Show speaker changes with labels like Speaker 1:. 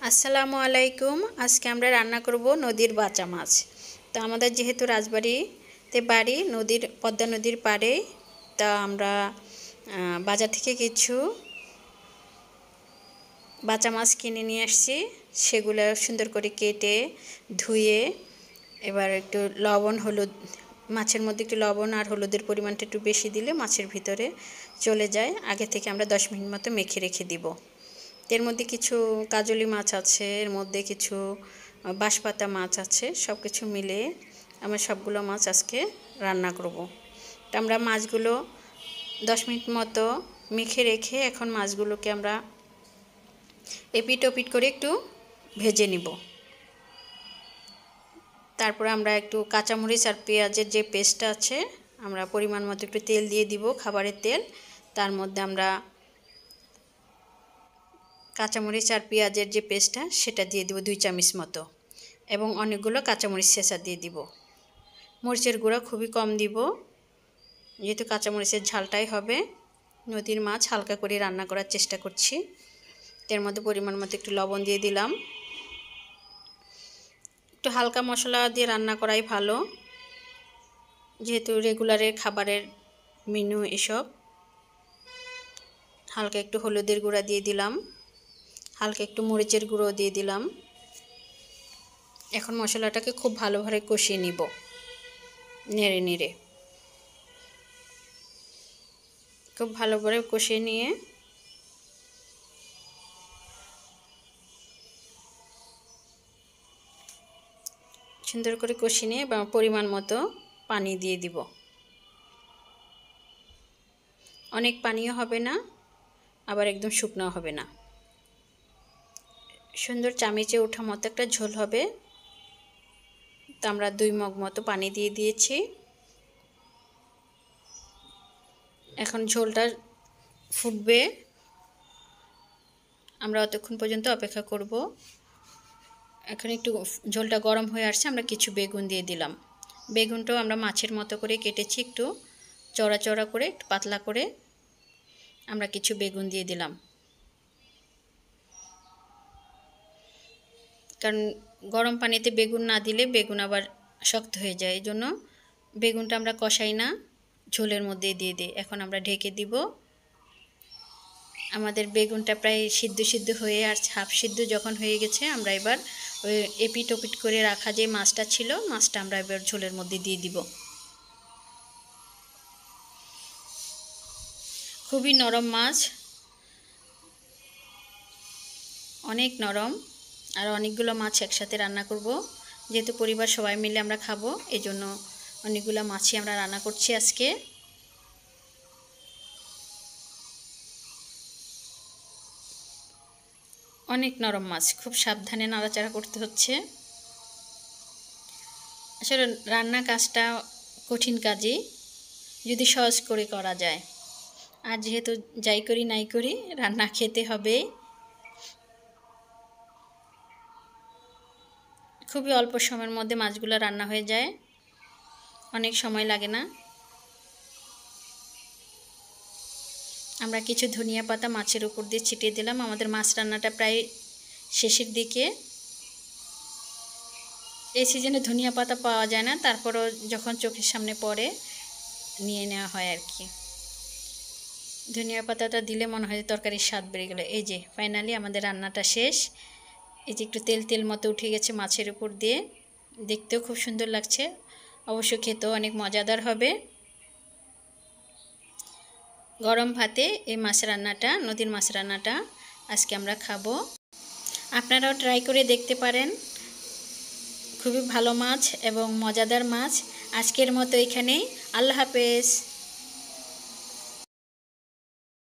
Speaker 1: আসসালামু আলাইকুম। আজকে আমরা রান্না করব নদীর বাঁচা মাছ। তো আমাদের যেহেতু রাজবাড়িতে বাড়ি পদ্মা নদীর পাড়ে, তা আমরা বাজার থেকে কিছু বাঁচা মাছ কিনে নিয়ে আসছি। সেগুলো সুন্দর করে কেটে ধুয়ে এবার একটু লবণ হলুদ, মাছের মধ্যে একটু লবণ আর হলুদের পরিমাণটা একটু বেশি দিলে মাছের ভিতরে চলে যায়। আগে থেকে আমরা 10 মিনিট মতো মেখে রেখে দিব। এর মধ্যে কিছু কাজলি মাছ আছে, এর মধ্যে কিছু বাঁশপাতা মাছ আছে। সব কিছু মিলে আমরা সবগুলো মাছ আজকে রান্না করব। তো আমরা মাছগুলো 10 মিনিট মতো মেখে রেখে এখন মাছগুলোকে আমরা এপিট ওপিট করে একটু ভেজে নিব। তারপরে আমরা একটু কাঁচামরিচ আর পেঁয়াজের যে পেস্টটা আছে, আমরা পরিমাণ মতো একটু তেল দিয়ে দিব, খাবারের তেল। তার মধ্যে আমরা কাঁচামরিচ আর পেঁয়াজের যে পেস্টটা সেটা দিয়ে দিব 2 চামচ মতো, এবং অনেকগুলো কাঁচামরিচ ছেঁচা দিয়ে দিব। মরিচের গুঁড়া খুবই কম দিব, যেহেতু কাঁচামরিচের ঝালটাই হবে। নদীর মাছ হালকা করে রান্না করার চেষ্টা করছি। এর মধ্যে পরিমাণ মতো একটু লবণ দিয়ে দিলাম। একটু হালকা মশলা দিয়ে রান্না করাই ভালো, যেহেতু রেগুলারের খাবারের মেনু এসব। হালকা একটু হলুদের গুঁড়া দিয়ে দিলাম, হালকা একটু মরিচের গুঁড়ো দিয়ে দিলাম। এখন মশলাটাকে খুব ভালোভাবে কষিয়ে নিব, নেড়ে নেড়ে খুব ভালোভাবে কষিয়ে নিয়ে সুন্দর করে কষিয়ে নিয়ে পরিমাণ মতো পানি দিয়ে দিব। অনেক পানিও হবে না, আবার একদম শুকনো হবে না। সুন্দর চামিচে ওঠা মতো একটা ঝোল হবে। তো আমরা 2 মগ মতো পানি দিয়ে দিয়েছি। এখন ঝোলটা ফুটবে, আমরা অতক্ষণ পর্যন্ত অপেক্ষা করব। এখন একটু ঝোলটা গরম হয়ে আসছে, আমরা কিছু বেগুন দিয়ে দিলাম। বেগুনটাও আমরা মাছের মতো করে কেটেছি, একটু চড়া চড়া করে, একটু পাতলা করে আমরা কিছু বেগুন দিয়ে দিলাম। কারণ গরম পানিতে বেগুন না দিলে বেগুন আবার শক্ত হয়ে যায়, এই জন্য বেগুনটা আমরা কষাই না, ঝোলের মধ্যে দিয়ে দিই। এখন আমরা ঢেকে দিব। আমাদের বেগুনটা প্রায় সিদ্ধ হয়ে আসছে, হাফ সিদ্ধ যখন হয়ে গেছে, আমরা এবার ওই এপিট ওপিট করে রাখা যে মাছটা ছিল, মাছটা আমরা এবার ঝোলের মধ্যে দিয়ে দিব। খুবই নরম মাছ, অনেক নরম। আর অনেকগুলো মাছ একসাথে রান্না করব, যেহেতু পরিবার সবাই মিলে আমরা খাবো, এই জন্য অনেকগুলো মাছই আমরা রান্না করছি আজকে। অনেক নরম মাছ, খুব সাবধানে নাড়াচাড়া করতে হচ্ছে। আসলে রান্না কাজটা কঠিন কাজই, যদি সহজ করে করা যায়। আর যেহেতু যাই করি নাই করি, রান্না খেতে হবে। খুবই অল্প সময়ের মধ্যে মাছগুলো রান্না হয়ে যায়, অনেক সময় লাগে না। আমরা কিছু ধনিয়া পাতা মাছের উপর দিয়ে ছিটিয়ে দিলাম। আমাদের মাছ রান্নাটা প্রায় শেষের দিকে। এই সিজনে ধনিয়া পাতা পাওয়া যায় না, তারপরও যখন চোখের সামনে পড়ে নিয়ে নেওয়া হয় আর কি। ধনিয়া পাতাটা দিলে মনে হয় তরকারির স্বাদ বেড়ে গেল। এই যে ফাইনালি আমাদের রান্নাটা শেষ। এই যে একটু তেল তেল মতো উঠে গেছে মাছের উপর দিয়ে, দেখতেও খুব সুন্দর লাগছে। অবশ্য খেতেও অনেক মজাদার হবে। গরম ভাতে এই মাছ রান্নাটা, নদীর মাছ রান্নাটা আজকে আমরা খাবো। আপনারাও ট্রাই করে দেখতে পারেন। খুবই ভালো মাছ এবং মজাদার মাছ। আজকের মতো এখানেই, আল্লাহ হাফেজ।